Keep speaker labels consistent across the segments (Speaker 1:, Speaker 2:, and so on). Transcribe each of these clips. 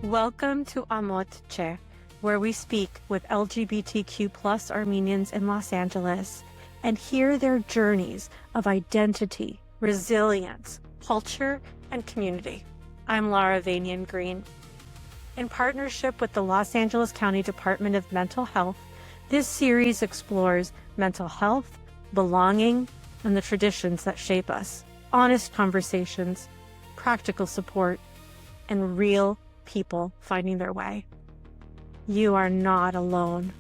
Speaker 1: Welcome to Amot, where we speak with LGBTQ plus Armenians in Los Angeles and hear their journeys of identity, resilience, culture, and community. I'm Lara Vanian Green. In partnership with the Los Angeles County Department of Mental Health, this series explores mental health, belonging, and the traditions that shape us. Honest conversations, practical support, and real people finding their way. You are not alone.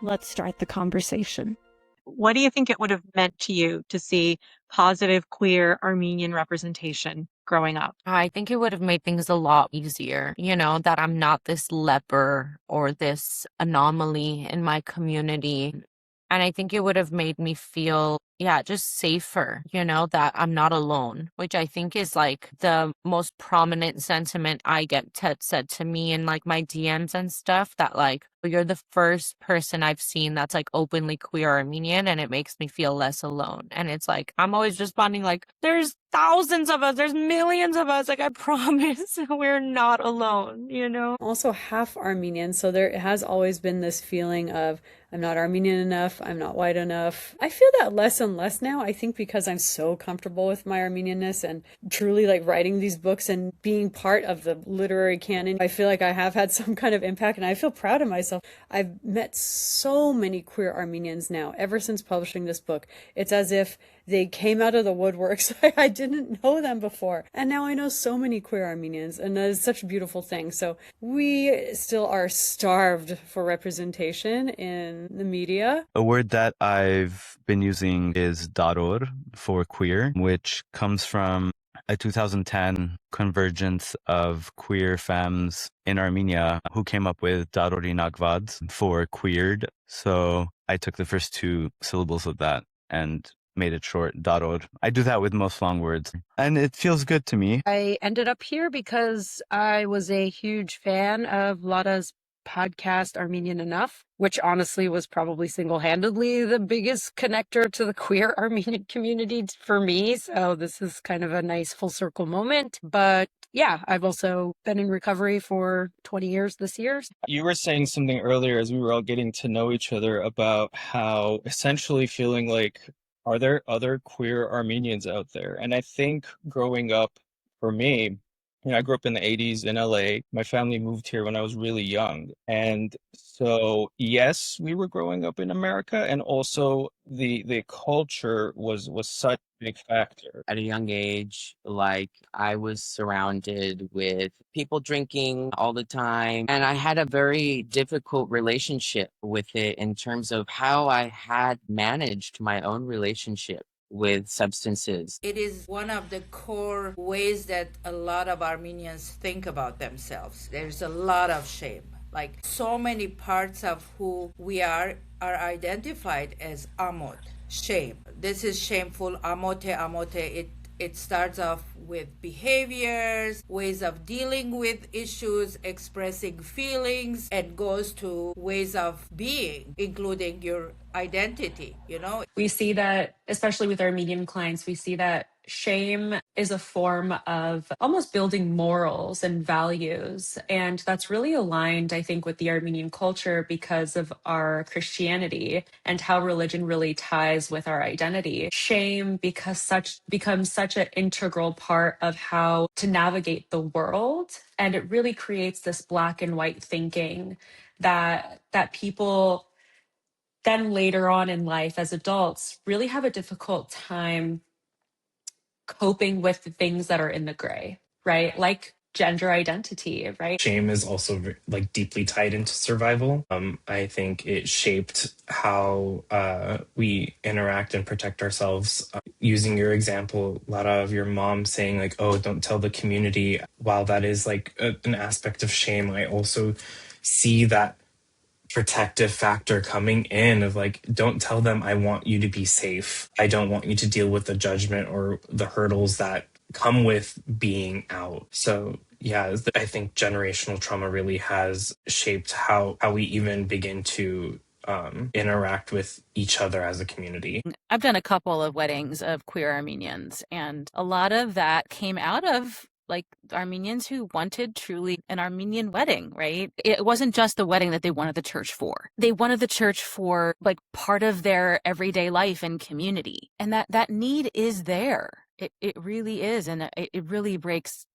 Speaker 1: Let's start the conversation. What do you think it would have meant to you to see positive queer Armenian representation growing up?
Speaker 2: I think it would have made things a lot easier, that I'm not this leper or this anomaly in my community. And I think it would have made me feel, just safer, that I'm not alone, which I think is like the most prominent sentiment I get said to me in like my DMs and stuff, that like, you're the first person I've seen that's like openly queer Armenian, and it makes me feel less alone. And it's like, I'm always responding like, there's thousands of us, there's millions of us. Like, I promise we're not alone,
Speaker 3: Also half Armenian, so there has always been this feeling of I'm not Armenian enough, I'm not white enough. I feel that less and less now, I think because I'm so comfortable with my Armenianness and truly like writing these books and being part of the literary canon. I feel like I have had some kind of impact, and I feel proud of myself. I've met so many queer Armenians now ever since publishing this book. It's as if they came out of the woodworks. I didn't know them before. And now I know so many queer Armenians, and that is such a beautiful thing. So we still are starved for representation in the media.
Speaker 4: A word that I've been using is daror for queer, which comes from a 2010 convergence of queer femmes in Armenia who came up with darori nagvad for queered. So I took the first two syllables of that and made it short, daror. I do that with most long words, and it feels good to me.
Speaker 5: I ended up here because I was a huge fan of Lada's podcast, Armenian Enough, which honestly was probably single-handedly the biggest connector to the queer Armenian community for me. So this is kind of a nice full circle moment. But yeah, I've also been in recovery for 20 years this year.
Speaker 6: You were saying something earlier as we were all getting to know each other about how essentially feeling like, are there other queer Armenians out there? And I think growing up for me, I grew up in the 80s in LA. My family moved here when I was really young. And so, yes, we were growing up in America, and also the culture was such a big factor.
Speaker 2: At a young age, like, I was surrounded with people drinking all the time, and I had a very difficult relationship with it in terms of how I had managed my own relationship with substances.
Speaker 7: It is one of the core ways that a lot of Armenians think about themselves. There's a lot of shame. Like, so many parts of who we are identified as Amot, shame. This is shameful, amote. It starts off with behaviors, ways of dealing with issues, expressing feelings, and goes to ways of being, including your identity,
Speaker 8: We see that, especially with Armenian clients, we see that shame is a form of almost building morals and values. And that's really aligned, I think, with the Armenian culture because of our Christianity and how religion really ties with our identity. Shame becomes such an integral part of how to navigate the world. And it really creates this black and white thinking that people then later on in life as adults really have a difficult time coping with the things that are in the gray, right? Like gender identity, right?
Speaker 9: Shame is also like deeply tied into survival. I think it shaped how we interact and protect ourselves. Using your example, a lot of your mom saying like, oh, don't tell the community. While that is like an aspect of shame, I also see that protective factor coming in of like, don't tell them I want you to be safe. I don't want you to deal with the judgment or the hurdles that come with being out. So yeah, I think generational trauma really has shaped how we even begin to interact with each other as a community.
Speaker 10: I've done a couple of weddings of queer Armenians, and a lot of that came out of
Speaker 2: like Armenians who wanted truly an Armenian wedding, right? It wasn't just the wedding that they wanted the church for. They wanted the church for like part of their everyday life and community. And that need is there. It really is. And it really breaks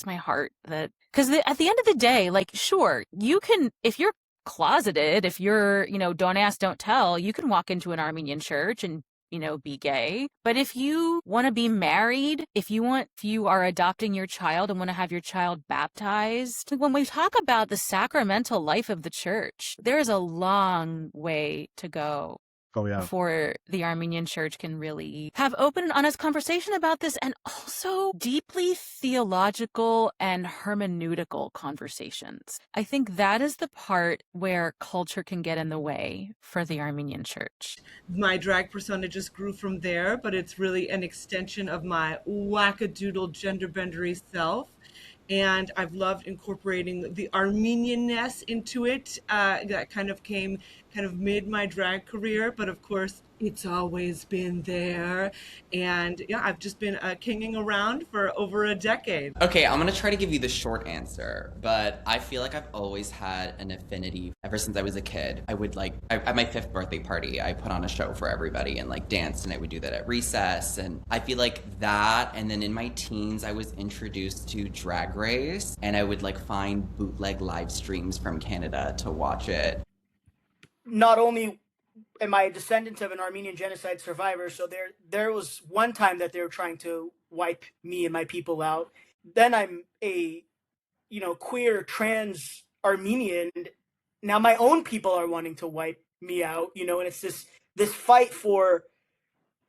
Speaker 2: my heart that, because at the end of the day, like, sure, you can, if you're closeted, if you're, don't ask, don't tell, you can walk into an Armenian church and be gay. But if you want to be married, if you are adopting your child and want to have your child baptized, when we talk about the sacramental life of the church, there is a long way to go.
Speaker 10: Oh, yeah.
Speaker 2: Before the Armenian church can really have open and honest conversation about this, and also deeply theological and hermeneutical conversations. I think that is the part where culture can get in the way for the Armenian church.
Speaker 11: My drag persona just grew from there, but it's really an extension of my wackadoodle gender-bendery self. And I've loved incorporating the Armenianness into it. That kind of came mid my drag career, but of course it's always been there. And yeah, I've just been kinging around for over a decade.
Speaker 12: Okay, I'm gonna try to give you the short answer, but I feel like I've always had an affinity ever since I was a kid. I would at my 5th birthday party, I put on a show for everybody and danced, and I would do that at recess. And I feel like that, and then in my teens, I was introduced to Drag Race, and I would find bootleg live streams from Canada to watch it.
Speaker 13: Not only am I a descendant of an Armenian genocide survivor, so there was one time that they were trying to wipe me and my people out. Then I'm a, queer trans Armenian. Now my own people are wanting to wipe me out, and it's this fight for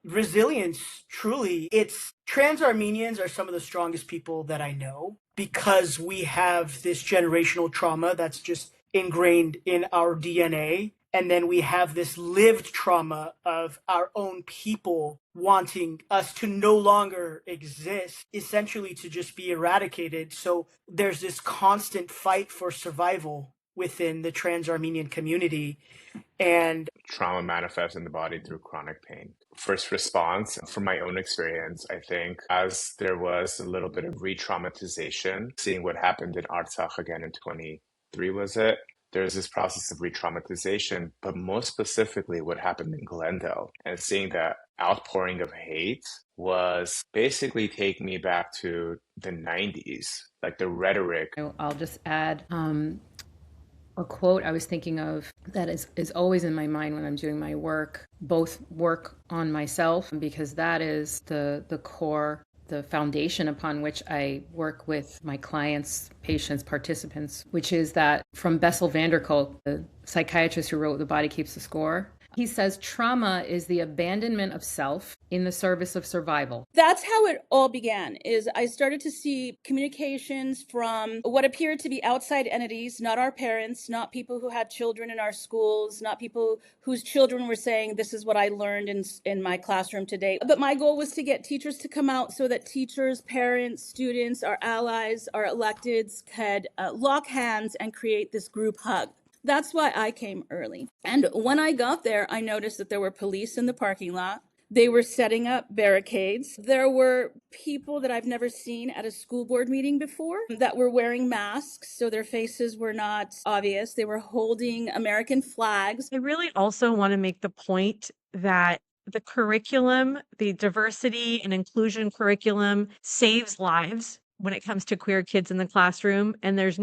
Speaker 13: resilience. Truly, it's trans Armenians are some of the strongest people that I know, because we have this generational trauma that's just ingrained in our DNA. And then we have this lived trauma of our own people wanting us to no longer exist, essentially to just be eradicated. So there's this constant fight for survival within the trans Armenian community. And
Speaker 14: trauma manifests in the body through chronic pain. First response, from my own experience, I think, as there was a little bit of re-traumatization, seeing what happened in Artsakh again in 23, was it? There's this process of re-traumatization, but most specifically what happened in Glendale, and seeing that outpouring of hate was basically taking me back to the 90s, the rhetoric.
Speaker 15: I'll just add a quote I was thinking of that is always in my mind when I'm doing my work, both work on myself, because that is the core, the foundation upon which I work with my clients, patients, participants, which is that from Bessel van der Kolk, the psychiatrist who wrote The Body Keeps the Score. He says trauma is the abandonment of self in the service of survival.
Speaker 16: That's how it all began, is I started to see communications from what appeared to be outside entities, not our parents, not people who had children in our schools, not people whose children were saying, this is what I learned in my classroom today. But my goal was to get teachers to come out so that teachers, parents, students, our allies, our electeds could lock hands and create this group hug. That's why I came early. And when I got there, I noticed that there were police in the parking lot. They were setting up barricades. There were people that I've never seen at a school board meeting before that were wearing masks, so their faces were not obvious. They were holding American flags.
Speaker 1: I really also want to make the point that the curriculum, the diversity and inclusion curriculum, saves lives when it comes to queer kids in the classroom. And that's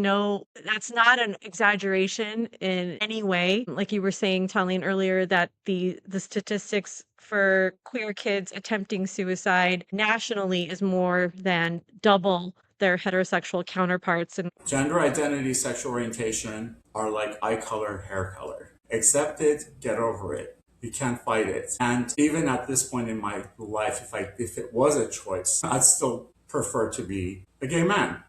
Speaker 1: not an exaggeration in any way. Like you were saying, Talene, earlier, that the statistics for queer kids attempting suicide nationally is more than double their heterosexual counterparts. And
Speaker 17: gender identity, sexual orientation are like eye color, hair color. Accept it, get over it. You can't fight it. And even at this point in my life, if it was a choice, I'd still prefer to be a gay man.